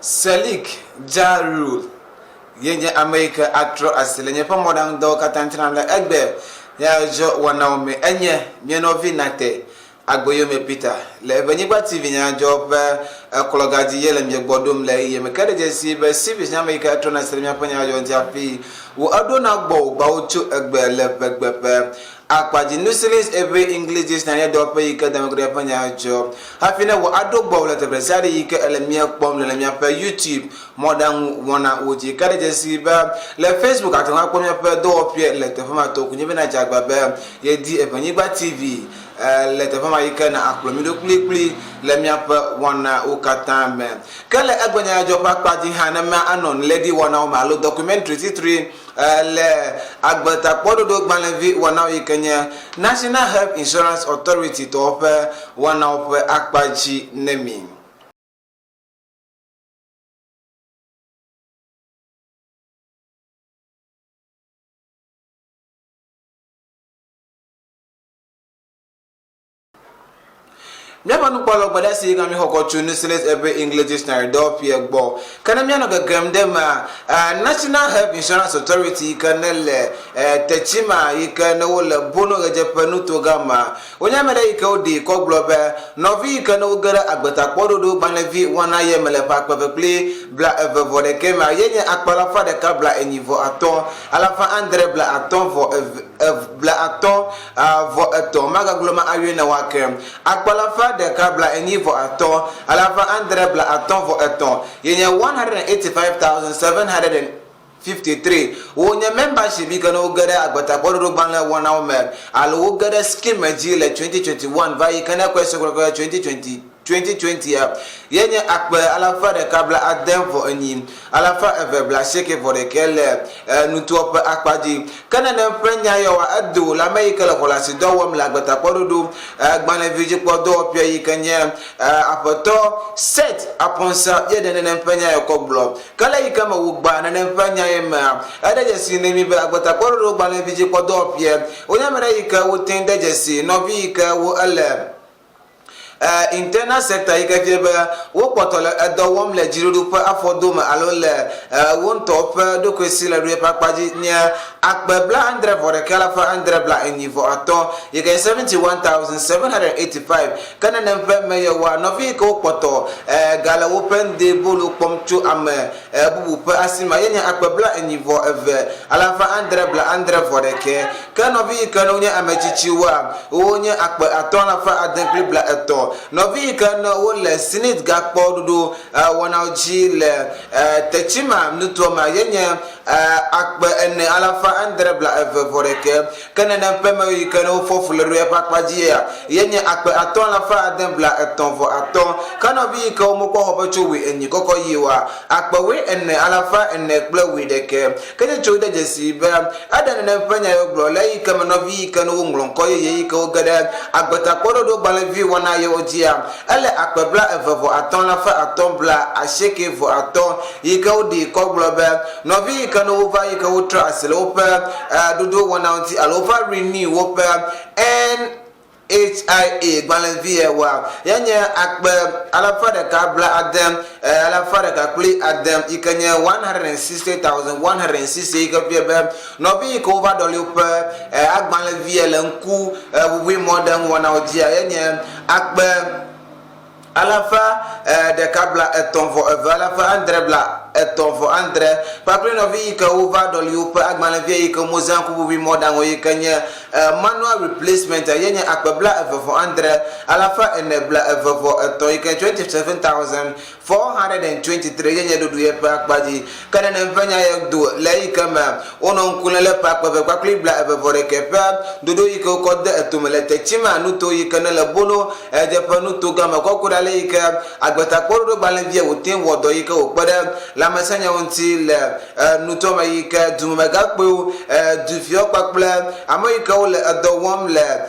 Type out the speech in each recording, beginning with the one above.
Salik Jaru yenye America actor asilenye pamodang do katantina la egbe ya jo wanaome enye mienovi nate agboyome Peter le Ewenyigba TV Nyadzɔdzɔwo kologadi yele mjegbodom le yeme kade jesi be civis America actor na asilenye panya jo ntiapi wo adona gbo gba ocho egbe le begbepe akwaji nusilis every English is na do pe yike demogre panya jo hafina wo adogbo le tebresari yike elemia kpom le lemia pe YouTube modern wana oji kare jesi ba le Facebook atanga kpom pe do opie le tefama to kunye na jagba be ye di Ewenyigba TV le tefama yike na aklomido klikli le mia pe wana ukata me kale agbanya jo pakpaji hanama anon lady wana o malo documentary 3 le agbata podo gbanlevi wana yikenya National Health Insurance Authority to ope wana ope akpaji nemi Miapa no kwalo gbada si ga mi hokochu nusilis every English dictionary do pie gbo kana mi no gagam dem National Health Insurance Authority kanele techima ikana wala bono ga japanu to gama onya mere ika odi ko globe novi ikana ugara agbata kpodo do banlevi wana ye mele pa play bla evode kema yenye akpala fa de kabla enivo aton alafa andre bla aton vo bla aton vo aton maga gloma awe na wakem akpala fa de kabla enivo aton alafa andre bla aton vo aton yenye 185,753 wonya membership ikana ugara agbata kpodo banle wana omer alo ugara scheme le 2021 va ikana kwese kwa 2020 yenye akbe alafa de kabla adem vo enyim alafa evebla sheke vo de kele nutuop akpaji kana na prenya yo adu la meikele kola si do wom la gbata pododo gbanle viji podo opia yikanye apoto set aponsa ye de na prenya yo koblo kala yikama wugba na prenya ye ma adaje si nemi be agbata pododo gbanle viji podo opia onyamere yika wotin daje si no bi yika wo ele internal sector ikafebe wo potole edowom le jirudu pa afodoma alole won top do kwesi la rue papaji nya akbebla andre vore kala fa andre bla enivo ato yike 71,785 kana nempe meya wa novi ko poto gala open de bolu pomchu ame bubu pa asima yenya akbebla enivo eve alafa andre bla andre vore ke kana vi kana nya amechichi wa onya akbe ato na fa adenkli bla eto novi kana wole sinit gakpo dudu wana oji le techima nutoma yenya akbe ene alafa andre bla evoreke kana na pema yikana fofulero ya pakpaji ya yenya akbe aton alafa adem bla eton vo aton kana bi ka omoko hobacho we enyi koko yiwa akbe we ene alafa ene gble we deke kanya chode jesi ba adana na penya yo glo la yikama novi kana wonglon ko ye yika ogada agbata kodo do balavi wana ye ojia ele akbe bla evo aton alafa aton bla asheke vo aton yika odi ko glo ba novi kana over yika utra asile opa dudu wananti alova renew opa NHIA balanvie wa yanya akbe alafa de kabla adam alafa de kakuli adam ikanya 160,160 ikapia no bi ko over dollar opa agbalanvie lenku we modern wanawjia yanya akbe alafa de kabla etonvo alafa andre bla etonvo andre papre no vi ka over dollar opa agbalanvie ka mozanku we modern we kanya manual replacement yenya akbabla evvo andre alafa enebla evvo eto ika 27,423 yenya dudu ye pakbaji kana na mfanya ye do laika ma ono nkunele pakbabe kwakli bla evvo rekepa dudu ika kode etumele techima nuto ika na le bono ejepanu to gama kokura leika agbata koro balanvie wotin wodo ika okpada la mesenya wonti le nutoma yike dumegakpo dufio kpakple amoyike wo le edowom le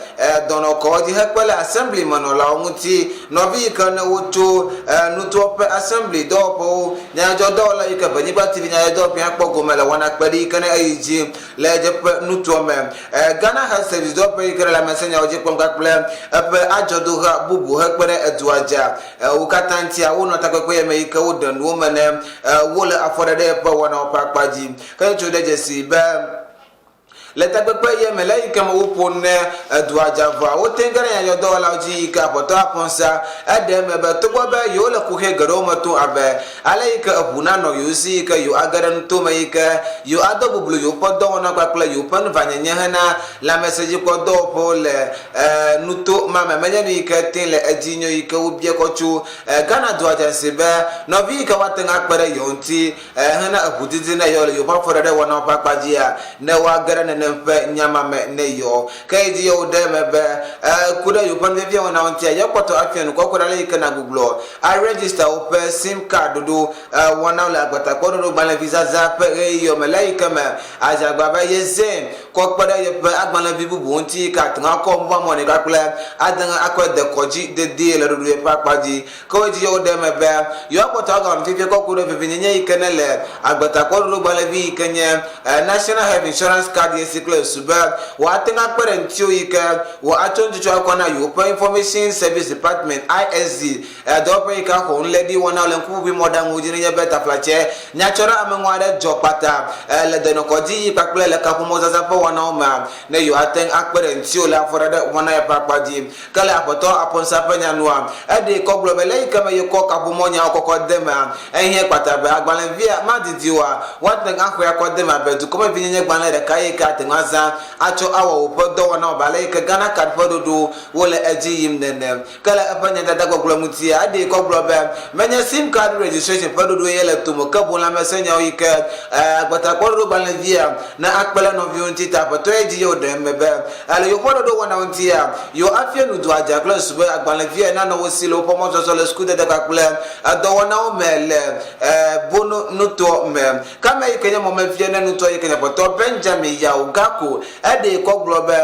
donoko di hekpele assembly manola onti novi yike ne woto nutope assembly dopo nyadzɔdzɔwo le yike Ewenyigba TV Nyadzɔdzɔwo pia kpɔ gome le wana kpeɖi yike ne eyidzi le jepe nutome Ghana Health Service dopo yike le mesenya wo dzi kpɔm kakple eƒe adzɔdoha bubu hekpe ɖe eduadza wo katã ntia wo nɔ takpekpe yeme yike wo de nuwo me ne wo le afɔɖeɖe ƒe wɔnawo ƒe akpadzi ke tso ɖe dzesi be le takpekpe yeme le yike me wo ƒo ne eduadzava wo teŋge ɖe nyadzɔdzɔdɔwɔlawo dzi yike abɔtɔ apɔnsa eɖe me be togbɔ be yewo le kuxe geɖewo me to abe ale yike eʋu nanɔ yewo si yike yewo age ɖe nutome yike yewo ado bublu yewo ƒe dɔwɔna kpakple yewo ƒe nuvanyenye hena lãmesedzikpɔdɔwɔƒewo le nuto ma me menye nu yike te le edzi nyo yike wo bia kɔ tso Ghana duadza si be nɔvi yike woate ŋu akpe ɖe yewo ŋuti hena eʋudidi ne yewo le yewo ƒe afɔɖeɖe wɔnawo ƒe akpadzia ne woage ɖe nene ƒe nyamame ne yewo ke edzi yewo ɖe me be ku ɖe yewo ƒe nuvevia wɔnawo ŋutia yekpɔtɔ afia nu kɔkɔ ɖe ale yike na gbugbɔ aregister woƒe sim card ɖoɖo wɔnawo le agbatakpɔɖoɖo gbalẽvi zaza ƒe ɣeyiɣi me le yike me adzagba be yezem kɔkpe ɖe yeƒe agbalẽvi bubu ŋuti yike ate ŋu akɔ mɔmɔ ne kpakple ade ŋu akɔ de kɔdzi dedie le ɖoɖo yeƒe akpadzi ke wo dzi yewo ɖe me be yewo akpɔtɔ agama fifia kɔku ɖe vivinyenye yike ne le agbatakpɔɖoɖo gbalẽvi yike nye National Health Insurance Card yesi kple su be woate ŋu akpe ɖe ŋutio yike wo atso ŋutsutsu akɔ na yewo ƒe Information Service Department ISD dɔwɔƒe yike axɔ ŋuleɖi wɔnawo le ŋkuʋuʋui mɔɖaŋuwo dzi nenye be taflatse nyatsɔ ɖe ameŋu aɖe dzɔ kpata le denɔkɔdzi yi kpakple le kaƒomɔzaza ƒe wɔnawo me ne yewo ate ŋu akpe ɖe ŋutio le afɔɖeɖe wɔna yeƒe akpadzi ke le aƒetɔ apɔnsa ƒe nyanua eɖe kɔ gblɔ be le yike me yekɔ kaƒomɔ nyawo kɔkɔ de mea ehie kpata be agbalẽvia madidi oa woate ŋu axɔe akɔ de mea be dukɔmevi nyenye gbalẽ ɖeka yike ate ŋu azã atsɔ awɔ woƒe dɔwɔnawo ba le yike Ghana card ƒe ɖoɖo wole edzi yim nene ke le eƒe nyadada gbɔgblɔ ŋutia eɖe kɔ gblɔ be menye sim card registration ƒe ɖoɖo ye le tome ke boŋ lãmesenyawo yike agbatakpɔɖoɖo gbalẽvia ne akpe le nɔviwo ŋuti ta aƒetɔ ye dzi yewo ɖe me be le yewo ƒe ɖoɖo wɔnawo ŋutia yewo afia nu duadza kple su be agbalẽvia nanɔ wo si le woƒe mɔzɔzɔ le sukudede kpakple edɔwɔnawo me le bono nutɔ me kame yike nye mɔmefia ne nutɔ yike nye aƒetɔ Benjamin Yawo Gako eɖe kɔ gblɔ be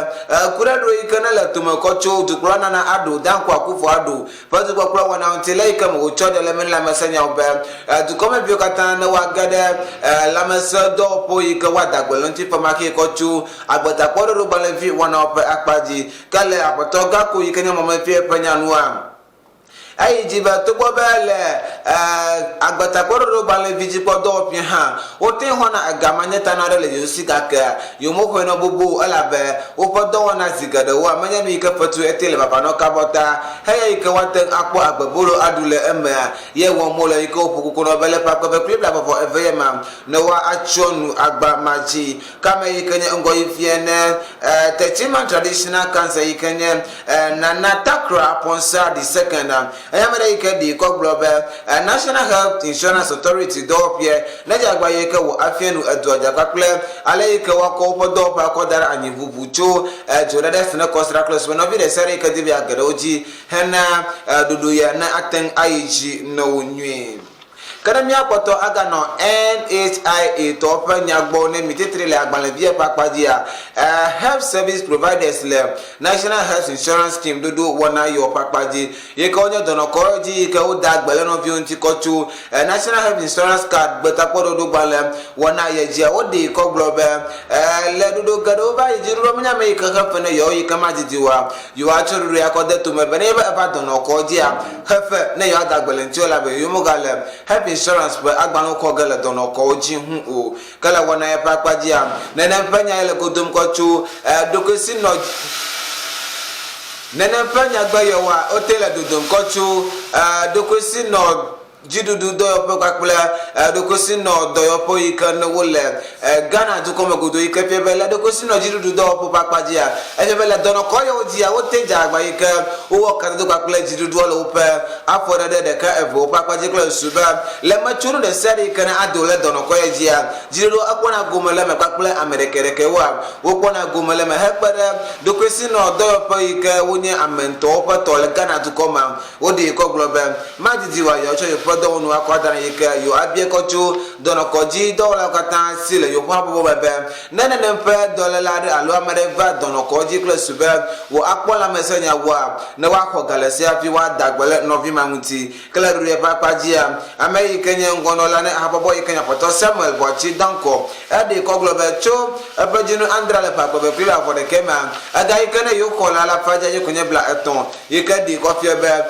ku ɖe ɖo yike ne le tome kɔ tso dukplɔ Nana Addo Dankwa Akufo Addo ƒe dukpɔkplɔ wɔnawo ŋuti le yike me wotsɔ ɖe le me lãmesenyawo be dukɔmeviwo katã ne woage ɖe lãmesedɔwɔƒewo yike woada gbe le ŋuti ƒe make kɔ tso agbetakpɔɖoɖo gbalẽvi wɔnawo ƒe akpadzi ke le aƒetɔ Gako yike nye mɔmefia ƒe nyanua eyi dzi be togbɔ be le agbetakpɔɖoɖo gbalẽvi dzikpɔdɔwɔƒe hã wote xɔna egama nye tana ɖe le yewo si gake yewo moxɔe nɔ bobo elabe woƒe dɔwɔna zi geɖewoa menye nu yike fetu ete le babanɔ kabɔta heya yike woate ŋu akpɔ agbebolo aɖu le emea ye wɔm wole yike woƒo kuku nɔ be le ƒakpe be kpli blabɔbɔ eve ye ma ne woatsyɔ nu agba ma dzi kame yike nye ŋgɔyifia ne Techiman Traditional Council yike nye Nana Takra Aponsa II enyame ɖe yike ɖi kɔ gblɔ be National Health Insurance Authority dɔwɔƒea ne dze agba yike wo afia nu eduadza kpakple ale yike woakɔ woƒe dɔwɔƒe akɔ da ɖe anyi ʋuʋu tso dzoɖeɖe si ne kɔsra kple sube nɔvi ɖe sia ɖe yike di be geɖewo dzi hena ɖoɖo ya ne ate ŋu ayi dzi ne wo nyuie ke ne míakpɔtɔ aganɔ NHIA tɔwo ƒe nyagbɔ ne mititri le agbalẽvia ƒe akpadzia Health Service Providers le National Health Insurance Scheme ɖoɖo wɔna yewo ƒe akpadzi yike wonye dɔnɔkɔdzi yike woda agbe le nɔviwo ŋuti kɔ tso National Health Insurance Card gbetakpɔɖoɖo gbalẽ wɔna ye dzia woɖi kɔ gblɔ be le ɖoɖo geɖewo va yi dzi ɖoɖo menyame yike hefe ne yewo yike madidi oa yewo atsɔ ɖoɖo ya kɔ de tome be ne yebe eva dɔnɔkɔdzia hefe ne yewo ada agbe le ŋuti o la be yewo mogale health insurance be agbalẽwo kɔ ge le dɔnɔkɔwo dzi hu o ke le wɔna ye ƒe akpadzia nene ƒe nya ye le godom kɔ tso ɖokoesinɔ nene ƒe nyagbe yewoa wote le dodom kɔ tso ɖokoesinɔ dziɖuɖu dɔyɔƒe kpakple ɖokoesinɔ dɔyɔƒe yike ne wole Ghana dukɔme godo yike fie be le ɖokoesinɔ dziɖuɖu dɔwɔƒe ƒe akpadzia efie be le dɔnɔkɔ yewo dzia wote dze agba yike wowɔ kadodo kpakple dziɖuɖuɔ le woƒe afɔɖeɖe ɖeka eve woƒe akpadzi kple su be le metsonu ɖe sia ɖe yike ne ado le dɔnɔkɔ ye dzia dziɖuɖu ekpɔna gome le me kpakple ame ɖekeɖekewoa wokpɔna gome le me hekpe ɖe ɖokoesinɔ dɔyɔƒe yike wonye ame ŋutɔwo ƒe tɔ le Ghana dukɔ me woɖi kɔ gblɔ be madidi wa yewo tsɔ yeƒe do no akwada yike yo abie kochu do no koji do la kata sile yo pa bo bebe nene nempe do la lade alo amade va do no koji kle sube wo akpola mesenya wa na wa ko galase afi wa dagbele no vi mamuti kle rure papa jia ameyi kenye ngono la ne habobo yikenya poto Samuel bochi danko e de ko globe cho abejinu andra le papa be pila for the kema aga yikene yo ko la faja yikunye bla eton yikadi ko fi be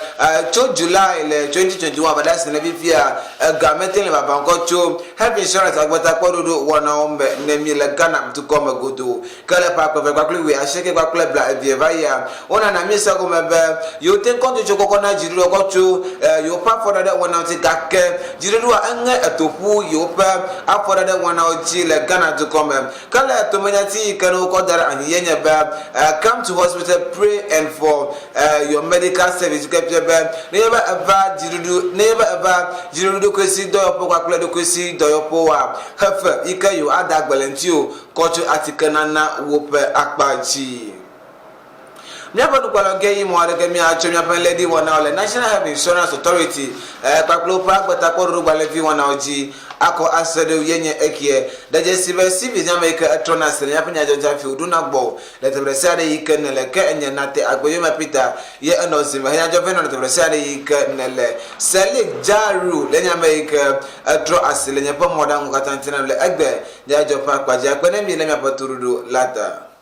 cho July le 2021 badasi na bifia gamete le babanko cho health insurance agbata kododo wona ombe ne mi le Ghana to come godo kale papa be kwakle we asheke kwakle bla evieva ya ona na mi sa ko mebe yo ten konto cho kokona jiru ko cho yo pa for that one out gake jiru anga atopu yo pa after that one out le Ghana to come kale to manyati kano ko dara anyenya ba come to hospital, pray and for your medical service. Never ever jirudu kwesi do yopo kwa kule do kwesi do yopo wa hefe ike yo adag balentio kocho atikana na wope akpachi. Miapa nukwala ngeyi mwale kemi acho miapa lady wana ole National Health Insurance Authority paklo pak batakoro balevi wana oji ako asede yenye ekie daje sibe nyama ike etrona sele miapa Nyadzɔdzɔwo fi uduna gbo letebresade ike nele ke enye nate agboyo mapita ye enozime Nyadzɔdzɔwo letebresade ike nele sele jaru le nyama ike etro asele nyepa moda ngukatantina le egbe Nyadzɔdzɔwo pakpaji akpene mi le miapa turudu lata